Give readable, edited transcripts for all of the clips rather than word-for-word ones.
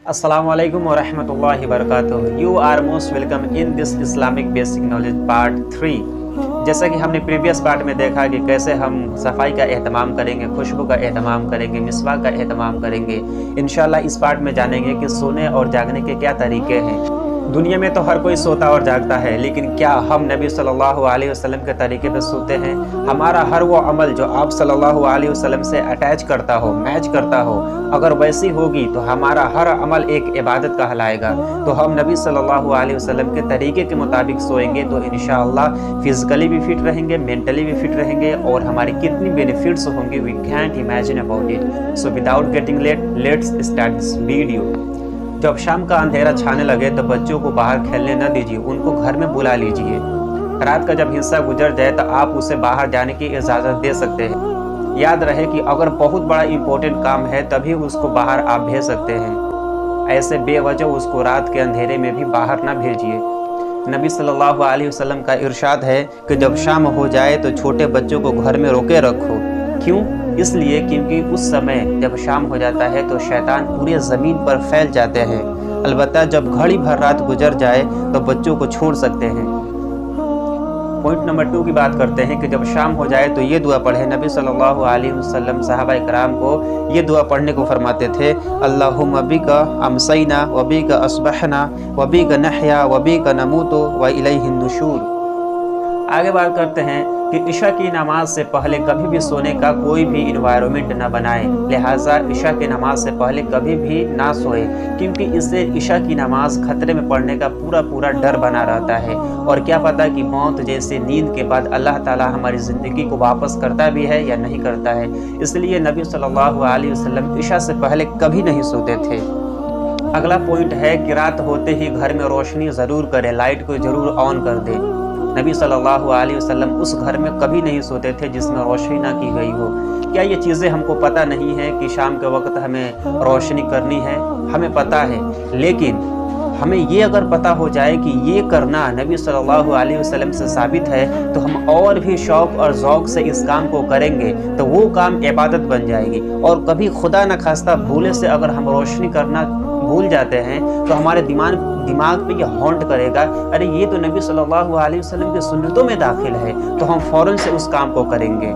Assalamu alaikum wa rahmatullahi wa barakatuh. You are most welcome in this Islamic Basic Knowledge Part 3. जैसा कि हमने previous part में देखा कि कैसे हम सफाई का एहतमाम करेंगे, खुशबू का एहतमाम करेंगे, मिसवाक का एहतमाम करेंगे। इंशाल्लाह इस पार्ट में जानेंगे कि सोने और जागने के क्या तरीके हैं। दुनिया में तो हर कोई सोता और जागता है, लेकिन क्या हम नबी सल्लल्लाहु अलैहि वसल्लम के तरीके पे सोते हैं? हमारा हर वो अमल जो आप सल्लल्लाहु अलैहि वसल्लम से अटैच करता हो, मैच करता हो, अगर वैसी होगी तो हमारा हर अमल एक इबादत कहलाएगा। तो हम नबी सल्लल्लाहु अलैहि वसल्लम के तरीके के मुताबिक सोएंगे तो इंशाअल्लाह फिजिकली भी फिट रहेंगे, मेंटली भी फिट रहेंगे और हमारी कितनी बेनिफिट्स होंगे we can't imagine about it. So without getting late, let's start this video. जब शाम का अंधेरा छाने लगे तो बच्चों को बाहर खेलने न दीजिए, उनको घर में बुला लीजिए। रात का जब हिस्सा गुजर जाए तो आप उसे बाहर जाने की इजाज़त दे सकते हैं। याद रहे कि अगर बहुत बड़ा इम्पोर्टेंट काम है तभी उसको बाहर आप भेज सकते हैं। ऐसे बेवजह उसको रात के अंधेरे में भी बाहर ना भेजिए। नबी सल्लल्लाहु अलैहि वसल्लम का इरशाद है कि जब शाम हो जाए तो छोटे बच्चों को घर में रोके रखो। क्यों? इसलिए क्योंकि उस समय जब शाम हो जाता है तो शैतान पूरे ज़मीन पर फैल जाते हैं। अलबत्ता जब घड़ी भर रात गुजर जाए तो बच्चों को छोड़ सकते हैं। पॉइंट नंबर 2 की बात करते हैं कि जब शाम हो जाए तो ये दुआ पढ़े। नबी सल्लल्लाहु अलैहि वसल्लम सहाबा इकराम को ये दुआ पढ़ने को फरमाते थे, अल्लाहुम्मा बिका अमसैना व बिका अस्बहना व बिका नहया व बिका नमूतु व इलैहिन नुशूर। आगे बात करते हैं कि इशा की नमाज से पहले कभी भी सोने का कोई भी इन्वायरमेंट ना बनाएं। लिहाजा इशा की नमाज से पहले कभी भी ना सोए, क्योंकि इससे इशा की नमाज खतरे में पड़ने का पूरा डर बना रहता है। और क्या पता कि मौत जैसे नींद के बाद अल्लाह ताला हमारी ज़िंदगी को वापस करता भी है या नहीं करता है। इसलिए नबी सल्लल्लाहु अलैहि वसल्लम इशा से पहले कभी नहीं सोते थे। अगला पॉइंट है कि रात होते ही घर में रोशनी ज़रूर करें, लाइट को ज़रूर ऑन कर दें। नबी सल्लल्लाहु अलैहि वसल्लम उस घर में कभी नहीं सोते थे जिसमें रोशनी ना की गई हो। क्या ये चीज़ें हमको पता नहीं है कि शाम के वक्त हमें रोशनी करनी है? हमें पता है, लेकिन हमें ये अगर पता हो जाए कि ये करना नबी सल्लल्लाहु अलैहि वसल्लम से साबित है तो हम और भी शौक़ और ज़ौक़ से इस काम को करेंगे तो वो काम इबादत बन जाएगी। और कभी खुदा न खास्ता भूले से अगर हम रोशनी करना भूल जाते हैं तो हमारे दिमाग पे ये हॉन्ट करेगा, अरे ये तो नबी सल्लल्लाहु अलैहि वसल्लम की सुन्नतों में दाखिल है, तो हम फ़ौरन से उस काम को करेंगे।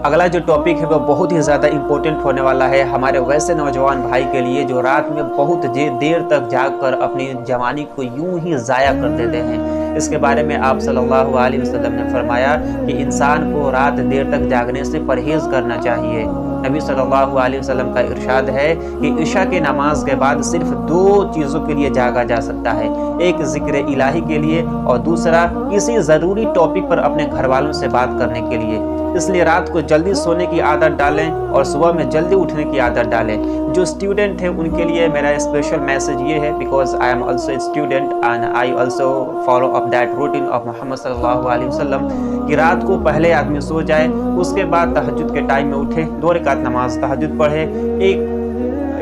अगला जो टॉपिक है वो बहुत ही ज़्यादा इम्पोर्टेंट होने वाला है हमारे वैसे नौजवान भाई के लिए जो रात में बहुत देर तक जागकर अपनी जवानी को यूं ही ज़ाया कर देते हैं। इसके बारे में आप सल्लल्लाहु अलैहि वसल्लम ने फरमाया कि इंसान को रात देर तक जागने से परहेज़ करना चाहिए। नबी सल्लल्लाहु अलैहि वसल्लम का इरशाद है कि इशा की नमाज के बाद सिर्फ 2 चीज़ों के लिए जागा जा सकता है, एक ज़िक्र इलाही के लिए और दूसरा किसी ज़रूरी टॉपिक पर अपने घर वालों से बात करने के लिए। इसलिए रात को जल्दी सोने की आदत डालें और सुबह में जल्दी उठने की आदत डालें। जो स्टूडेंट हैं उनके लिए मेरा स्पेशल मैसेज ये है, because I am also student and I also follow up that routine of Muhammad सल्लल्लाहु अलैहि वसल्लम कि रात को पहले आदमी सो जाए, उसके बाद तहज्जुद के टाइम में उठे, 2 रकात नमाज तहज्जुद पढ़े,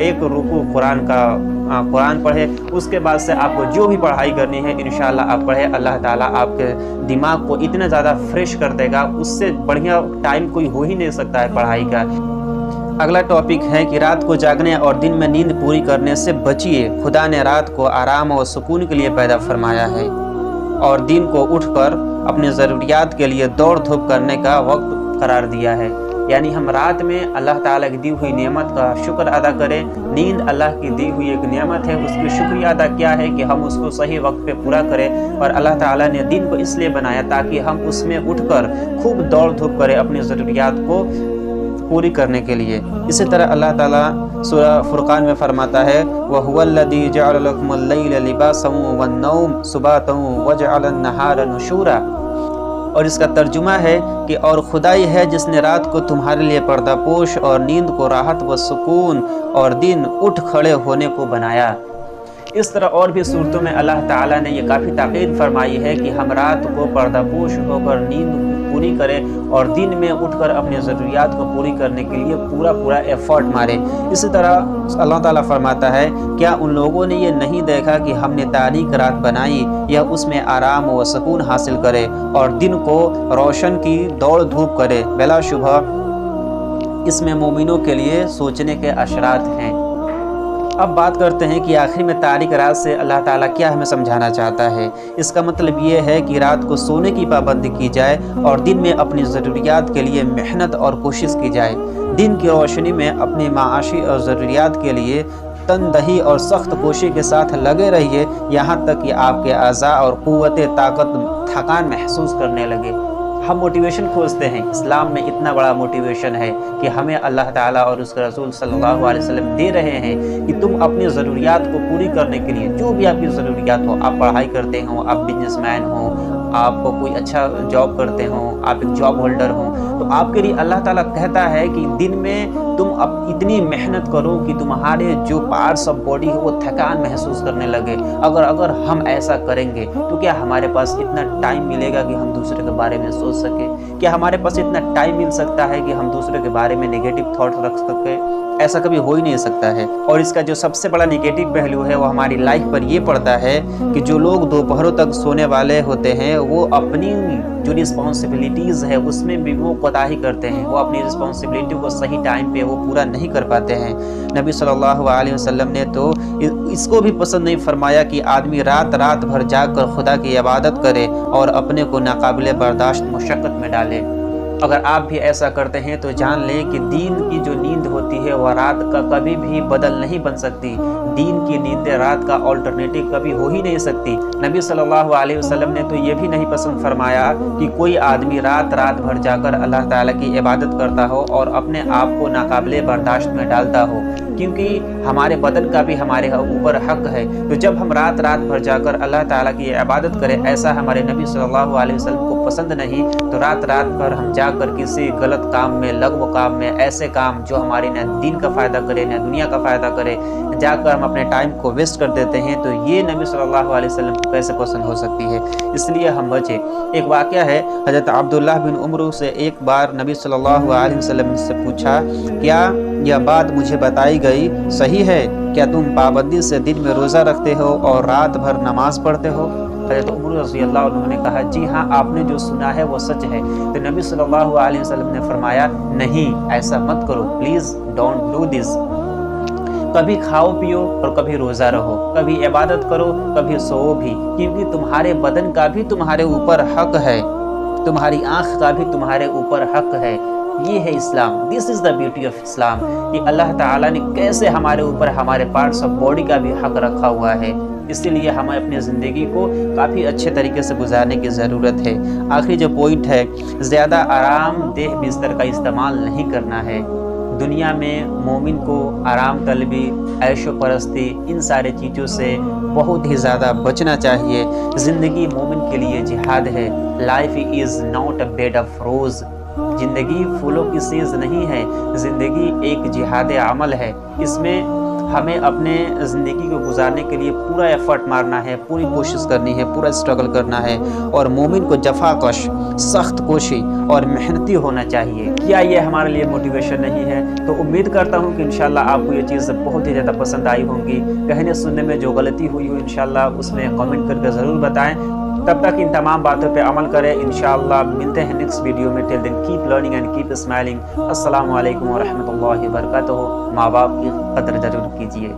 एक रुकू कुरान पढ़े। उसके बाद से आपको जो भी पढ़ाई करनी है इंशाल्लाह आप पढ़े। अल्लाह ताला आपके दिमाग को इतना ज़्यादा फ्रेश कर देगा, उससे बढ़िया टाइम कोई हो ही नहीं सकता है पढ़ाई का। अगला टॉपिक है कि रात को जागने और दिन में नींद पूरी करने से बचिए। खुदा ने रात को आराम और सुकून के लिए पैदा फरमाया है और दिन को उठकर अपनी ज़रूरियात के लिए दौड़ धूप करने का वक्त करार दिया है। यानी हम रात में अल्लाह ताला की दी हुई नेमत का शुक्र अदा करें। नींद अल्लाह की दी हुई एक नेमत है, उसकी शुक्रिया अदा क्या है कि हम उसको सही वक्त पे पूरा करें। और अल्लाह ताला ने दिन को इसलिए बनाया ताकि हम उसमें उठकर खूब दौड़ धूप करें अपनी ज़रूरियात को पूरी करने के लिए। इसी तरह अल्लाह ताला सूरह फुरकान में फरमाता है, वहुवल्लज़ी जअल लकुमुल लैला लिबासन वन्नौम सुबातन वजअलन नहारा नुशूरा। और इसका तर्जुमा है कि और खुदाई है जिसने रात को तुम्हारे लिए पर्दापोश और नींद को राहत व सुकून और दिन उठ खड़े होने को बनाया। इस तरह और भी सूरतों में अल्लाह ताला ने ये काफ़ी ताकीद फरमाई है कि हम रात को पर्दापोश होकर नींद पूरी करें और दिन में उठकर अपनी ज़रूरियात को पूरी करने के लिए पूरा एफर्ट मारें। इसी तरह अल्लाह ताला फरमाता है, क्या उन लोगों ने ये नहीं देखा कि हमने तारीक रात बनाई यह उसमें आराम व सुकून हासिल करे और दिन को रोशन की दौड़ धूप करे। बिलाशुबह इसमें मोमिनों के लिए सोचने के अशरात हैं। अब बात करते हैं कि आखिर में तारीक रात से अल्लाह ताला क्या हमें समझाना चाहता है। इसका मतलब ये है कि रात को सोने की पाबंदी की जाए और दिन में अपनी ज़रूरियात के लिए मेहनत और कोशिश की जाए। दिन की रोशनी में अपनी माशी और ज़रूरियात के लिए तनदही और सख्त कोशिश के साथ लगे रहिए, यहाँ तक कि आपके अज़ा और क़ुव्वत ताकत थकान महसूस करने लगे। हम मोटिवेशन खोजते हैं, इस्लाम में इतना बड़ा मोटिवेशन है कि हमें अल्लाह ताला और उसके रसूल सल्लल्लाहु अलैहि वसल्लम दे रहे हैं कि तुम अपनी ज़रूरियात को पूरी करने के लिए, जो भी आपकी ज़रूरियात हो, आप पढ़ाई करते हो, आप बिजनेसमैन हो, आप कोई अच्छा जॉब करते हो, आप एक जॉब होल्डर हो, तो आपके लिए अल्लाह ताला कहता है कि दिन में तुम अब इतनी मेहनत करो कि तुम्हारे जो पार्ट्स ऑफ बॉडी है वो थकान महसूस करने लगे। अगर हम ऐसा करेंगे तो क्या हमारे पास इतना टाइम मिलेगा कि हम दूसरे के बारे में सोच सके? क्या हमारे पास इतना टाइम मिल सकता है कि हम दूसरे के बारे में नेगेटिव थॉट रख सके? ऐसा कभी हो ही नहीं सकता है। और इसका जो सबसे बड़ा नेगेटिव पहलू है वो हमारी लाइफ पर ये पड़ता है कि जो लोग दोपहरों तक सोने वाले होते हैं वो अपनी जो रिस्पॉन्सिबिलिटीज़ है उसमें भी वो कोताही करते हैं, वो अपनी रिस्पॉन्सिबिलिटी को सही टाइम पे वो पूरा नहीं कर पाते हैं। नबी सल्लल्लाहु अलैहि वसल्लम ने तो इसको भी पसंद नहीं फरमाया कि आदमी रात रात भर जाकर खुदा की इबादत करे और अपने को नाकाबिले बर्दाश्त मुशक्क़त में डाले। अगर आप भी ऐसा करते हैं तो जान लें कि दिन की जो नींद होती है वह रात का कभी भी बदल नहीं बन सकती। दिन की नींदें रात का ऑल्टरनेटिव कभी हो ही नहीं सकती। नबी सल्लल्लाहु अलैहि वसल्लम ने तो ये भी नहीं पसंद फरमाया कि कोई आदमी रात रात भर जाकर अल्लाह ताला की इबादत करता हो और अपने आप को नाकाबिले बर्दाश्त में डालता हो, क्योंकि हमारे बदन का भी हमारे ऊपर हक है। तो जब हम रात रात भर जाकर अल्लाह ताला की इबादत करें, ऐसा हमारे नबी सल्लल्लाहु अलैहि वसल्लम को पसंद नहीं। तो रात रात भर हम जाकर किसी गलत काम में, लग़्व काम में, ऐसे काम जो हमारे न दिन का फ़ायदा करे न दुनिया का फ़ायदा करे, जाकर हम अपने टाइम को वेस्ट कर देते हैं, तो ये नबी सल्लल्लाहु अलैहि वसल्लम को कैसे पसंद हो सकती है? इसलिए हम बचें। एक वाक़या है, हज़रत अब्दुल्लाह बिन उमर से एक बार नबी सल्लल्लाहु अलैहि वसल्लम से पूछा, क्या यह बात मुझे बताई गई सही है? क्या तुम पाबंदी से दिन में रोज़ा रखते हो और रात भर नमाज पढ़ते हो? हज़रत उमर रज़ियल्लाहु अन्हु ने कहा, जी हाँ, आपने जो सुना है वो सच है। तो नबी सल्लल्लाहु अलैहि वसल्लम ने फरमाया, नहीं, ऐसा मत करो, प्लीज़ डोंट डू दिस। कभी खाओ पियो और कभी रोज़ा रहो, कभी इबादत करो, कभी सोओ भी, क्योंकि तुम्हारे बदन का भी तुम्हारे ऊपर हक है, तुम्हारी आँख का भी तुम्हारे ऊपर हक है। ये है इस्लाम। This is the beauty of Islam कि अल्लाह ताला ने कैसे हमारे ऊपर हमारे पार्ट्स ऑफ बॉडी का भी हक रखा हुआ है। इसीलिए हमें अपनी ज़िंदगी को काफ़ी अच्छे तरीके से गुजारने की ज़रूरत है। आखिरी जो पॉइंट है, ज़्यादा आरामदेह बिस्तर का इस्तेमाल नहीं करना है। दुनिया में मोमिन को आराम तलबी, ऐशो परस्ती, इन सारे चीज़ों से बहुत ही ज़्यादा बचना चाहिए। ज़िंदगी मोमिन के लिए जिहाद है। Life is not a bed of roses. ज़िंदगी फूलों की सीज़ नहीं है, ज़िंदगी एक जिहाद अमल है। इसमें हमें अपने ज़िंदगी को गुजारने के लिए पूरा एफर्ट मारना है, पूरी कोशिश करनी है, पूरा स्ट्रगल करना है। और मोमिन को जफाकश, सख्त कोशी और मेहनती होना चाहिए। क्या ये हमारे लिए मोटिवेशन नहीं है? तो उम्मीद करता हूँ कि इंशाल्लाह आपको ये चीज़ बहुत ही ज़्यादा पसंद आई होंगी। कहने सुनने में जो गलती हुई हो इंशाल्लाह उसमें कमेंट करके ज़रूर बताएं। तब तक इन तमाम बातों पे अमल करें। इंशाअल्लाह मिलते हैं नेक्स्ट वीडियो में। Till then keep learning and keep smiling. अस्सलामु अलैकुम व रहमतुल्लाहि व बरकातुहू। माँ बाप की कदर ज़रूर कीजिए।